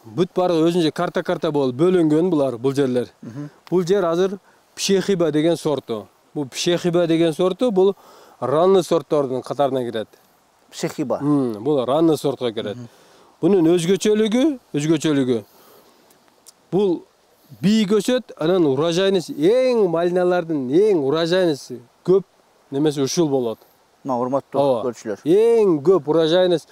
Бүт бары өзүнчө карта болуп бөлүнгөн бул жерлер. Бул жер азыр Пшехиба деген сорту. Бул Пшехиба деген сорту бул ранны сорттордун катарына кирет. Пшехиба. Бул ранны сортко кирет. Бунун өзгөчөлүгү бул бий көчөт, анан урожайнысы эң малиналардын эң урожайнысы көп немеси ушул болот. Мына урматтуу көрүүчүлөр. Эң көп урожайнысы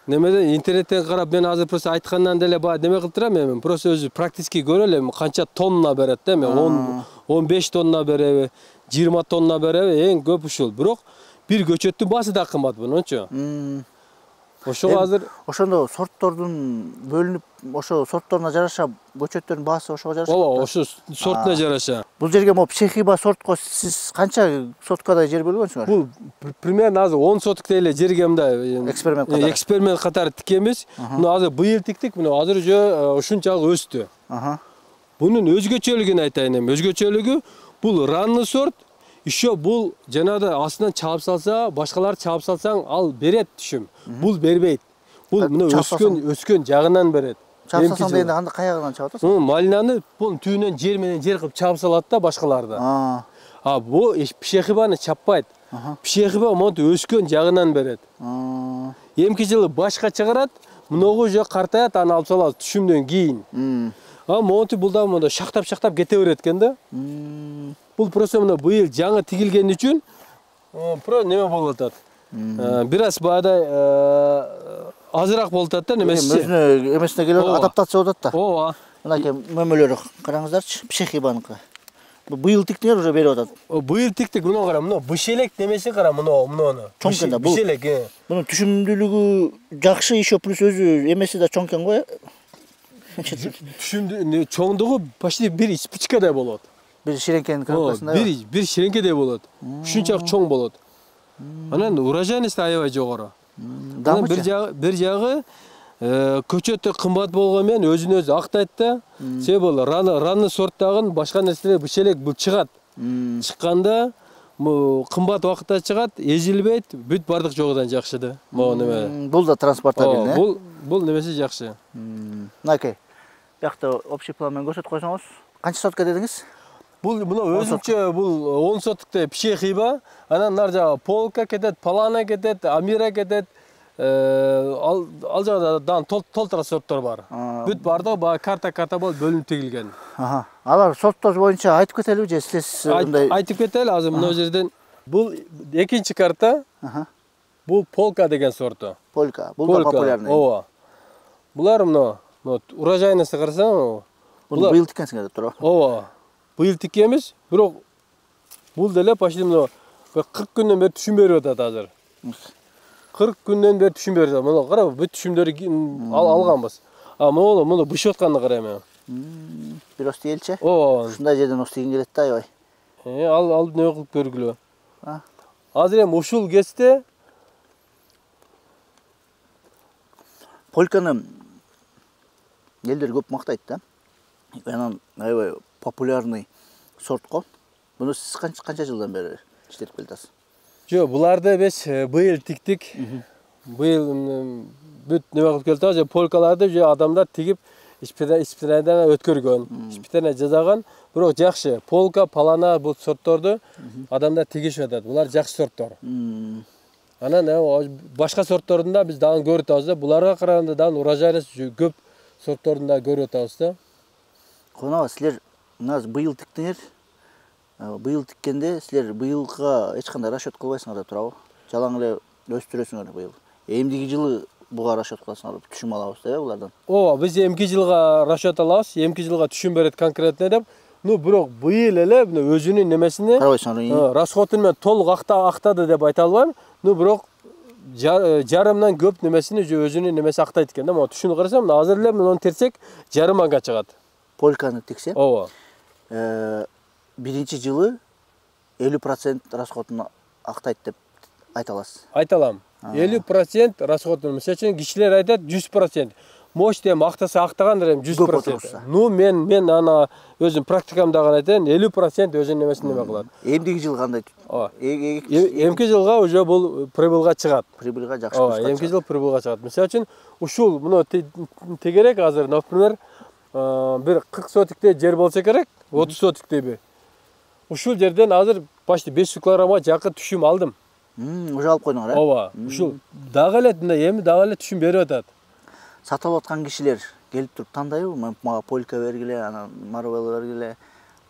немеден интернеттен карап мен азыр просто айткандан деле неме кылып турам мен просто өзү практически көрө элем канча тонна берет да мен 15 тонна береби 20 тонна береби эң көп ушул. Бирок бир көчөттүн баасы да кымбат bununчу. Ошого азыр ошондо сорттордун бөлүнүп, ошо сортторуна жараша көчөттөрдүн баасы ошого жараша. Ооба, ошо сортуна жараша. Бул жерге мо Пшехиба сортко сиз канча соткадай жер бөлгөнсүңөр? Бул примерно азыр 10 соткадай эле жерге мындай эксперимент катары тикебиз. Мына азыр быйыл тиктик, мына азыр уже ушунчалык өстү. Бунун өзгөчөлүгүн айтайын эми. Өзгөчөлүгү бул ранны сорт. Еще бул жанагы астынан чаап салса, башкалар чаап салсаң, ал берет түшүм. Бул бербейт. Бул мына өскөн жагынан берет. Чаап салсаң дегенде кандай каягынан чаап атасың? Малинаны бул түйүнөн жер менен жер кылып чаап салат да башкаларды. Бул Пшехибаны чаппайт. Пшехиба монтип өскөн жагынан берет. Эмки жылы башка чыгарат, мыногу уже картаят, аны алып салат түшүмдөн кийин. Монтип бул да монда шактап кете берет экен да. Бул просто мына быйыл жаңы тигилген үчүн неме болуп атат. Бир аз баадай азыраак болуп атат да немеси. Өзүнө эмесине келип адаптация болуп атат да. Ооба. Мынакей мөмөлөрү караңыздарчы, Пшехибаныкы. Быйыл тиктиңер уже берип атат. Быйыл тиктик, мына кара, мына бышелек немеси кара, муну. Чоң экен да бул. Бышелек. Мунун түшүмдүүлүгү жакшы, еще плюс өзү эмеси да чоң экен го. Түшүмдүү чоңдугу почти бир спичкадай болот. Бир ширеңкенин кыркасында. Бир ширеңкедей болот. Ушунчалык чоң болот. Анан урожайность аябай жогору. Бир жагы көчөттө кымбат болгону менен өзүн өзү актайт да. Себеби ранны сорттагын башка нерселер бишелек бул чыгат. Чыкканда кымбат убакытта чыгат, эзилбейт, бүт бардык жогудан жакшы да. Могу неме. Бул да транспортабельный. Бул немеси жакшы. Мынакей. Бияқта общий план менен көрсөтүп койсоңуз. Канча сотка дедиңиз? Бул мына өзүнчө бул 10 соткта Пшехиба, анан нар жагы Полка кетет, Палана кетет, Амира кетет. Ал жагда дан толтура сорттор бар. Бүт бардыгы баа карта болуп бөлүнүп тигилген. Алар сорттор боюнча айтып кетелиби же сиз мындай? Айтып кетели азыр мына жерден. Бул экинчи карта. Бул Полка деген сорту. Полка. Бул да популярный. Ооба. Булар мына урожайныйсы карасаң, бул быйыл тиккенсиңер деп туруп. Ооба. Быйыл тиккенбиз, бирок бул деле почти мына 40 күндөн бери түшүм берип атат азыр. 40 күндөн бери түшүм берип атат. Мына кара, бүт түшүмдөрдү алганбыз. Мына бышып атканды карайм. Бир ост элче. Ооба. Ушундай жерден ост тийин келет да аябай. Ал не кылып көргүлө. Азыр эми ушул кезде Полканы элдер көп мактайт да. Анан аябай популярный сортко. Буну сиз канча жылдан бери иштетип келатасыз? Жок, буларды биз быйыл тиктик. Быйыл бүт неме кылып келатабыз. Полкаларды же адамдар тигип испытаниядан өткөргөн, испытания жасаган. Бирок жакшы. Полка, Палана бул сортторду адамдар тигишип атат. Булар жакшы сорттор. Анан башка сорттордун да биз дагы көрүп атабыз да. Буларга караганда дагы урожайность көп сорттордун да көрүп атабыз да. Конаба силер быйыл тиктиңер. Быйыл тиккенде силер быйылга эч кандай расчет кылбайсыңар деп турабы? Жалаң эле өстүрөсүңөр быйыл. Эмдиги жылы буга расчет кыласыңар, түшүм алабыз деп булардан. Ооба, биз эмки жылга расчет алабыз, эмки жылга түшүм берет конкретно деп. Бирок быйыл эле өзүнүн немесине расходун менен толук актады деп айта албайм. Бирок жарымдан көп немесини өзүнүн немеси актайт экен да. Могу түшүмдү карасам, азыр эле муну терсек жарым манга чыгат. Полканы тиксе? Ооба. Биринчи жылы 50% расходун актайт деп айта аласыз. Айта алам. 50% расходун. Мисалы үчүн кишилер айтат 100%. мощь эми актаса актагандыр эми 100%. отурса. Ну мен ана өзүм практикамдагы айтайын 50% өзүнүн немесин неме кылат. Эмдиги жыл кандай? Эмки жылга уже бул прибылга чыгат. Прибылга жакшы болуп Эмки жыл прибылга чыгат. Мисалы үчүн ушул мына тегерек азыр, например, бир 40 сотиктей жер болсо керек, 30 сотиктейби. Ушул жерден азыр почти 500 килограммга жакын түшүм алдым. Уже алып койдуңар, э? Ооба. Ушул дагы эле эми дагы эле түшүм берип атат. Сатып аткан кишилер келип туруп тандайбы? Мага полька бергиле, анан марвел бергиле,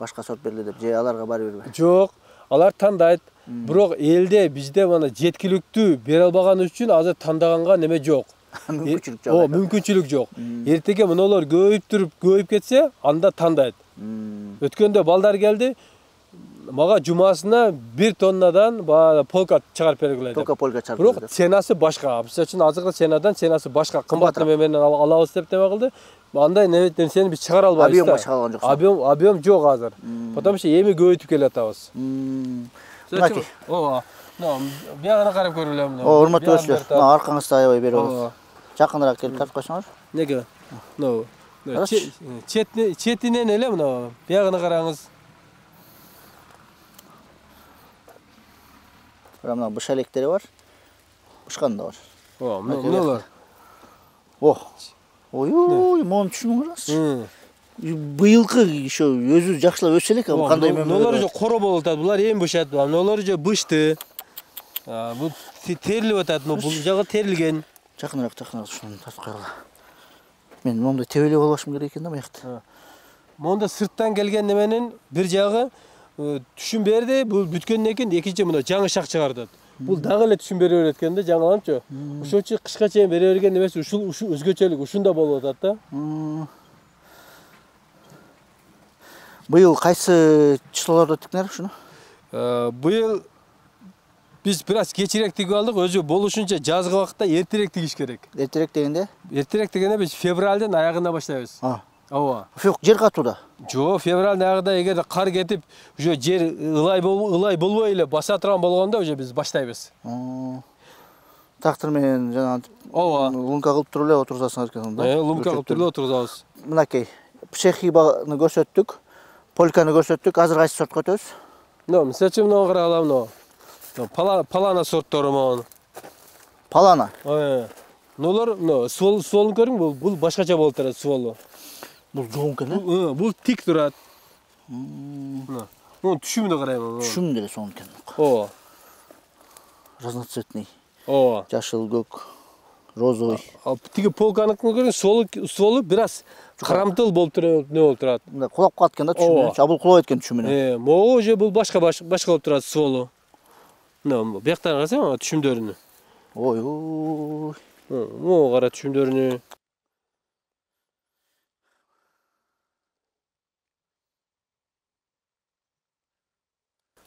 башка сорт бергиле деп, же аларга баары бирби? Жок, алар тандайт. Бирок элде бизде мана жеткиликтүү бере албаган үчүн азыр тандаганга неме жок. Мүмкүнчүлүк жок. Мүмкүнчүлүк жок. Эртеге мыналар көбөйүп кетсе, анда тандайт. Өткөндө балдар келди, мага жумасына 1 тоннадан полка чыгарып бергиле деп. Полка чыгарып Бирок бергиле. ценасы башка. Мисалы үчүн азыркы ценасы башка, кымбат менен алабыз деп неме кылды. Андай нерсени биз чыгара албайбыз. Объемга чыгара алган жоксуң. Объем жок азыр. Потому что эми көбөйтүп келатабыз. Мынакей. Ооба. Биягына карап көрүлө мына. Урматтуу көрүүчүлөр, мына аркаңызда аябай берип атат. Жакыныраак келип тартып койсоңор. Неге? Четинен эле мына биягына караңыз. Мына быш электери бар. Бышкан да бар. Мыналар. Ой, мону түшүнүң караңызчы. Быйылкы ошо өзү жакшылап өссө элек, кандай мөмө. Мыналар уже коро болуп атат. Булар эми бышат. Мыналар уже бышты. Бул терилип атат. Бул жагы терилген. Жакыныраак ушуну тартып койгула. Мен мондай тебелеп албашым керек экен да буякта. Монда сырттан келген неменин бир жагы түшүм берди. Бул бүткөндөн кийин экинчи мына жаңы шак чыгарды. Бул дагы эле түшүм бере берет экен да, жаңыламчы. Ошол үчүн кышка чейин бере берген немеси ушул өзгөчөлүк ушунда болуп атат да. Быйыл кайсы числолордо тиктиңер ушуну? Быйыл биз бир аз кечирээк тигип алдык, өзү болушунча жазгы убакытта эртерээк тигиш керек. Эртерээк дегенде? Эртерээк дегенде биз февралдын аягында баштайбыз. Ооба. Жер катууда? Жок, февралдын аягында эгер кар кетип, уже жер ылай болбой эле баса турган болгондо уже биз баштайбыз. Трактор менен жана лунка кылып туруп эле отургузасыңар экен да? Лунка кылып туруп эле отургузабыз. Мынакей, пшехибаны көрсөттүк, полканы көрсөттүк. Азыр кайсы сортко өтөбүз? Мисалы үчүн мына карагыла, Палана сорттору могу. Палана? Мыналар суолун көрүң, бул башкача болуп турат суолу. Бул жоң экен, э? Бул тик турат. Мына түшүмүнө карайм. Түшүм деле соң экен. Ооба. Разноцветный. Ооба. Жашыл, көк, розовый. Тиги полканыкын көрүң, суолу бир аз карамтыл болуп турат, не болуп турат. Мында кулап калат экен да түшүмүнө. Бул кулап кеткен түшүмүнө. Могу же бул башка болуп турат суолу. Мына бияктан карасаң, түшүмдөрүнү. Ой. Могу кара түшүмдөрүнү.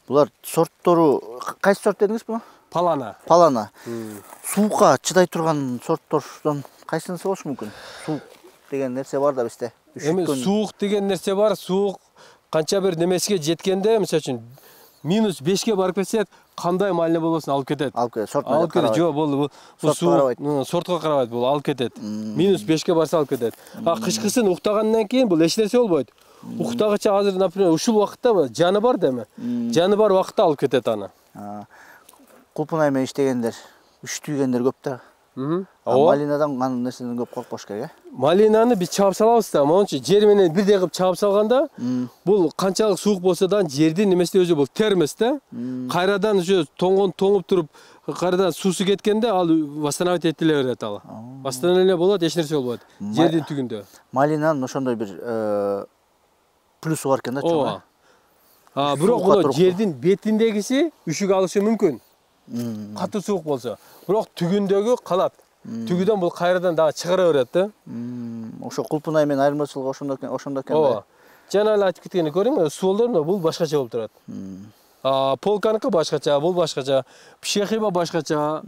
Булар сорттору кайсы сорт дедиңиз буну? Палана. Палана. Суукка чыдай турган сорттордон кайсынысы болушу мүмкүн? Суук деген нерсе бар да бизде. Эми суук деген нерсе бар. Суук канча бир немесиге жеткенде, мисалы үчүн -5ке барып кетсе, кандай малине болбосун алып кетет. Алып кетет. Сорт алып кетет. Жок, бул сортко карабайт, бул алып кетет. -5ке барса алып кетет. Кышкысын уктагандан кийин бул эч нерсе болбойт. Уктагыча азыр, например, ушул убакытта жаны бар деме. Жаны бар убакытта алып кетет аны. Кулпунай менен иштегендер, үштүйгендер көп да. Малинадан кандай нерседен көп коркпош керек, э? Малинаны биз чаап салабыз да, мончу жер менен бирдей кылып чаап салганда, бул канчалык суук болсо да жердин немеси өзү бул термес да. Кайрадан ошо тоңуп туруп, кайрадан суусу кеткенде ал восстановить этиле берет ал. Восстановление болот, эч нерсе болбойт жердин түгүндө. Малинанын ошондой бир плюсу бар экен да, чоң. Бирок мына жердин бетиндегиси үшүк алышы мүмкүн. Катуу суук болсо. Бирок түгүндөгү калат. Түгүдөн бул кайрадан дагы чыгара берет да. Ошо кулпунай менен айырмачылыгы ошондо экен. Ооба. Жана эле айтып кеткенди көрүң, суолдор бул башкача болуп турат. Полканыкы башкача, бул башкача, пшехиба башкача,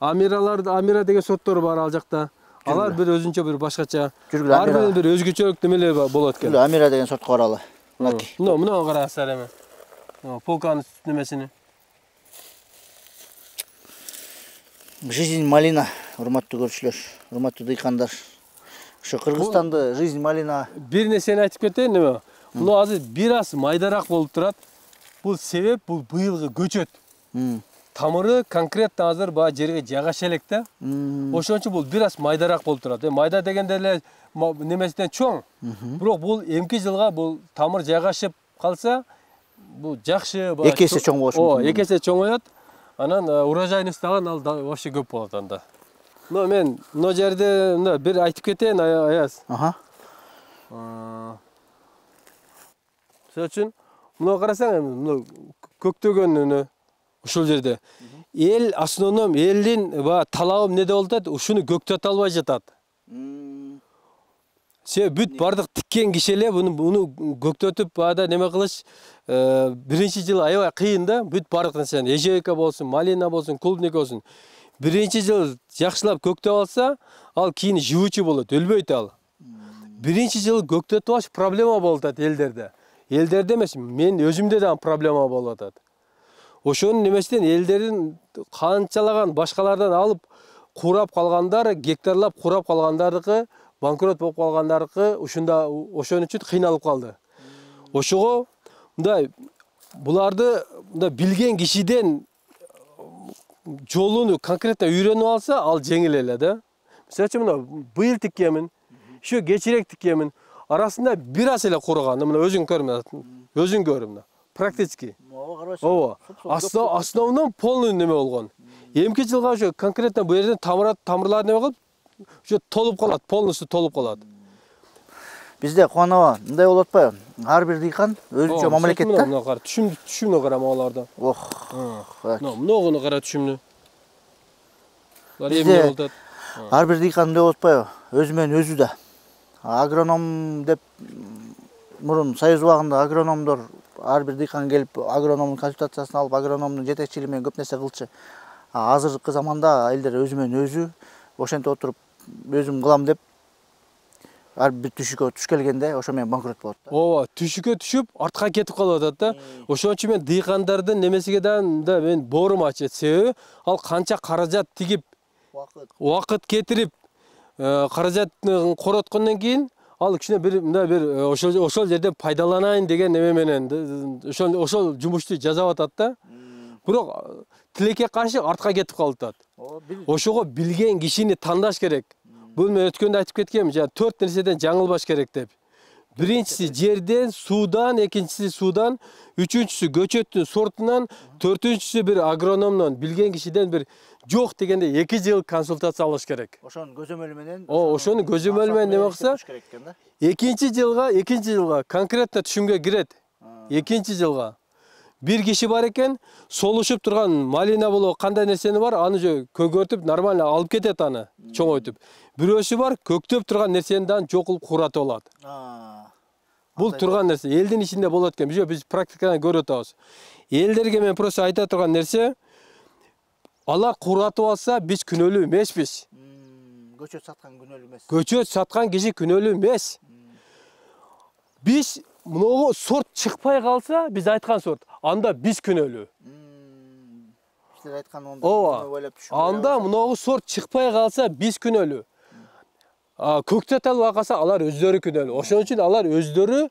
амира деген сорттор бар ал жакта. Алар бир өзүнчө бир башкача. Ар биринин бир өзгөчөлүк немелер болот экен. Амира деген сортко каралы. Мына караңыздар эми. Полканын немесини. Жизнь малина, урматтуу көрүүчүлөр, урматтуу дыйкандар. Ошо Кыргызстанды жизнь малина. Бир нерсени айтып кетейин, неме? Муну азыр бир аз майдараак болуп турат. Бул себеп бул быйылгы көчөт. Тамыры конкретно азыр баягы жерге жайгаша элек да. Ошон үчүн бул бир аз майдараак болуп турат. Майда дегенде эле немесинен чоң. Бирок бул эмки жылга бул тамыр жайгашып калса, бул жакшы. Эки эсе чоң болушу мүмкүн. Эки эсе чоңоёт. Анан урожайность дагы ал вообще көп болот анда. Мен мына жерде бир айтып кетейин, Аяз. Мисалы үчүн, мына карасаң, мына көктөгөн ушул жерде. Эл основном элдин талабы эмнеде болуп атат? Ушуну көктөтө албай жатат. Себеби бүт бардык тиккен киши эле буну көктөтүп баада неме кылыш биринчи жыл аябай кыйын да. Бүт бардык нерсени, ежевика болсун, малина болсун, клубника болсун. Биринчи жыл жакшылап көктөп алса, ал кийин живучий болот, өлбөйт ал. Биринчи жыл көктөтүп алыш проблема болуп атат элдерде. Элдерде эмес, мен өзүмдө да проблема болуп атат. Ошонун немесинен элдердин канчалаган башкалардан алып курап калгандар, гектарлап курап калгандардыкы, банкрот болуп калгандардыкы ошон үчүн кыйналып калды. Ошого мындай буларды билген кишиден жолуну конкретно үйрөнүп алса, ал жеңил эле да. Мисалы үчүн мына быйыл тиккенмин, еще кечирээк тиккенмин. Арасында бир аз эле курган. Мына өзүң көр мына. Практически. Ооба. Основном полный неме болгон. Эмки жылга ошо конкретно бу жерден тамырлар неме кылып, ошо толуп калат, полностью толуп калат. Бизде Кубанова мындай болуп атпайбы? Ар бир дыйкан өзүнчө мамлекет да. Мына кара, түшүмдү кара аларды. Мына кара түшүмдү. Бизде ар бир дыйкан мындай болуп атпайбы? Өзү менен өзү да. Агроном деп мурун союз убагында агрономдор ар бир дыйкан келип агрономдун консультациясын алып агрономдун жетекчилиги менен көп нерсе кылчу. Азыркы заманда элдер өзү менен өзү ошентип отуруп өзүм кылам деп ар бир түшүккө туш келгенде ошо менен банкрот болот да. Ооба, түшүккө түшүп артка кетип калып атат да. Ошон үчүн мен дыйкандардын немесиге да мен боорум ачат. Себеби ал канча каражат тигип, убакыт кетирип, каражатын короткондон кийин ал кичине бир ошол жерден пайдаланайын деген неме менен ошол жумушту жасап атат да. Бирок тилекке каршы артка кетип калып атат. Ошого билген кишини тандаш керек. Бул мен өткөндө айтып кеткенмин, 4 нерседен жаңылбаш керек деп. Биринчиси жерден, суудан, экинчиси суудан, үчүнчүсү көчөттүн сортунан, төртүнчүсү бир агрономдон, билген кишиден бир жок дегенде 2 жыл консультация алыш керек. Ошонун көзөмөлү менен. Ошону көзөмөлү менен неме кылса, экинчи жылга конкретно түшүмгө кирет. Экинчи жылга бир киши бар экен, солушуп турган малина болобу, кандай нерсени бар, аны жö көгөртүп, нормально алып кетет аны, чоңойтуп. Бирөөсү бар, көктөп турган нерсени дан жок кылып куратып алат. Бул турган нерсе элдин ичинде болот экен. Биз практикадан көрүп атабыз. Элдерге мен просто айта турган нерсе, алар куратып алса, биз күнөөлүү эмеспиз. Көчөт саткан күнөөлүү эмес. Көчөт саткан киши күнөөлүү эмес. Биз мыногу сорт чыкпай калса, биз айткан сорт, анда биз күнөөлүү. Силер айткан ойлоп түшүнбөй. Анда мыногу сорт чыкпай калса, биз күнөөлүү. Көктөтө албай калса, алар өздөрү күнөөлүү. Ошон үчүн алар өздөрү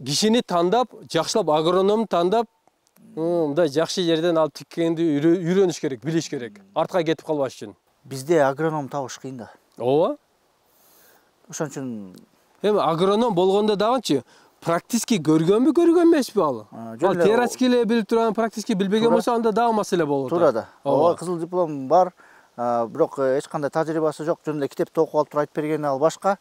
кишини тандап, жакшылап агрономду тандап, мындай жакшы жерден алып тиккенди үйрөнүш керек, билиш керек. Артка кетип калбаш үчүн. Бизде агроном табыш кыйын да. Ооба. Ошон үчүн эми агроном болгондо дагычы практически көргөнбү, көргөн эмеспи ал? Ал теоретически эле билип турган, практически билбеген болсо, анда дагы маселе болот. Туура да. Ооба, кызыл диплом бар. Бирок эч кандай тажрыйбасы жок, жөн эле китепти окуп алып туруп айтып бергени ал башка.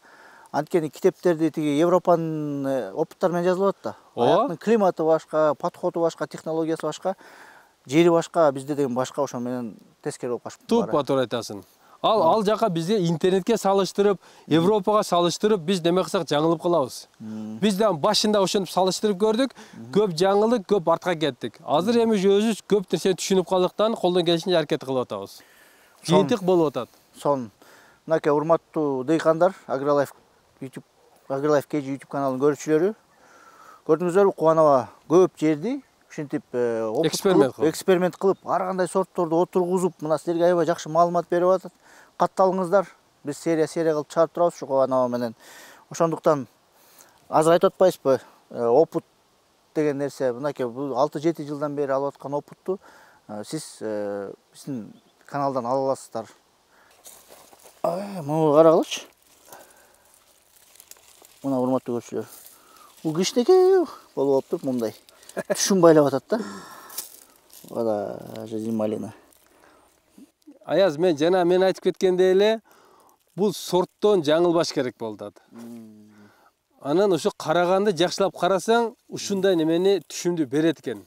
Анткени китептерди тиги Европанын опыттары менен жазылып атат да. Аяктын климаты башка, подходу башка, технологиясы башка, жери башка, бизде деген башка, ошон менен тескери болуп калышты. Туура айтасың. Ал жака бизде интернетке салыштырып, Европага салыштырып, биз неме кылсак жаңылып калабыз. Биз да башында ошентип салыштырып көрдүк, көп жаңылык, көп артка кеттик. Азыр эми өзүбүз көп нерсени түшүнүп калдыктан колдон келишинче аракет кылып атабыз. Жыйынтык болуп атат. Мынакей урматтуу дыйкандар, AgriLife KG YouTube каналынын көрүүчүлөрү. Көрдүңүздөрбү, Кубанова көп жерди ушинтип эксперимент кылып ар кандай сортторду отургузуп мына силерге аябай жакшы маалымат берип атат. Катталыңыздар. Биз серия кылып чыгарып турабыз ушу Кубанова менен. Ошондуктан азыр айтып атпайсызбы? Опыт деген нерсе, мынакей бул 6-7 жылдан бери алып аткан опытту сиз биздин каналдан ала аласыздар. Муну карагылычы. Мына урматтуу көрчүлөр. Бул кичинекей болуп алыптыр мындай. Түшүн байлап атат да. Вада зималина. Аяз, мен айтып кеткендей эле, бул сорттон жаңылбаш керек болду. Анан ошо караганды жакшылап карасаң, ушундай немени түшүмдү берет экен.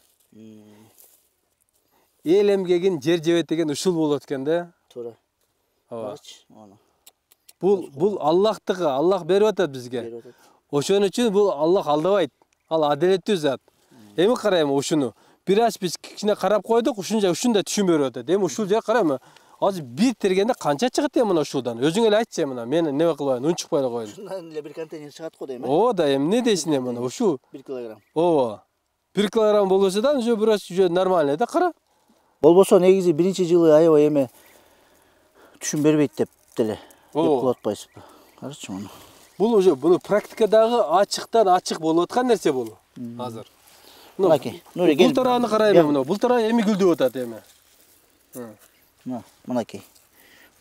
Эл эмгегин жер жебет деген ушул болот экен да. Туура. Бул Аллахтыгы, Аллах берип атат бизге. Ошон үчүн бул Аллах алдабайт. Ал адилеттүү зат. Эми карайм ушуну. Бир аз биз кичине карап койдук, ушундай түшүм берип атат. Эми ушул жер карайм. Азыр бир тергенде канча чыгат эми мына ушудан? Өзүң эле айтчы мен неме кылбайын, ун чыкпай эле коеюн. Ушундан эле бир контейнер чыгат го дейм. Ооба да, эми не дейсиң эми мына ушу 1 килограмм. Ооба. 1 килограмм болбосо да, уже бир аз нормально да, кара. Болбосо негизи биринчи жылы аябай эме түшүм бербейт деп деле. Деп кылып атпайсызбы? Карачы муну. Бул уже буну практикадагы ачыктан ачык болуп аткан нерсе бул азыр. Мынакей. Бул тарабын карайм мына. Бул тарабы эми гүлдөп атат эми. Мынакей.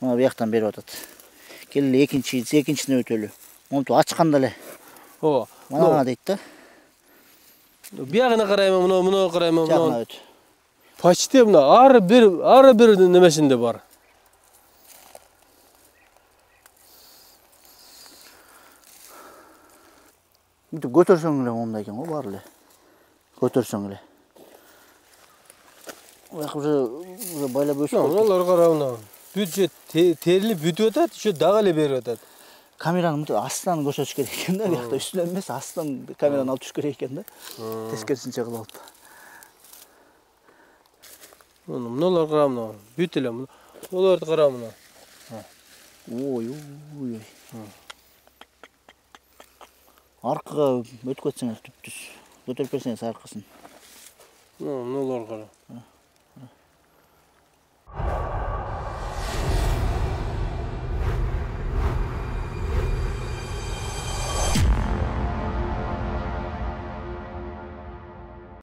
Мына бияктан берип атат. Келе экинчисине өтөлү. Монту ачканда эле. Ооба. Мына дейт да. Биягына карайм, мына карайм, мына. Жакына өт. Почти мына ары бир немесинде бар. Мынтип көтөрсөң эле мондай экен го баары эле. Көтөрсөң эле. Бак уже байлап өсүп. Мыналар кара мына. Бюджет терилип бүтүп атат, ошо дагы эле берип атат. Камераны мынтип астынан көрсөтүш керек экен да, биякта үстүнөн эмес, астынан камераны алып түшүш керек экен да. Тескерисинче кылып алып. Мыналар кара мына. Бүт эле мына. Оларды кара мына. Ой. Аркага өтүп кетсеңиз түптүз. Көтөрүп берсеңиз аркасын. Мыналар кара.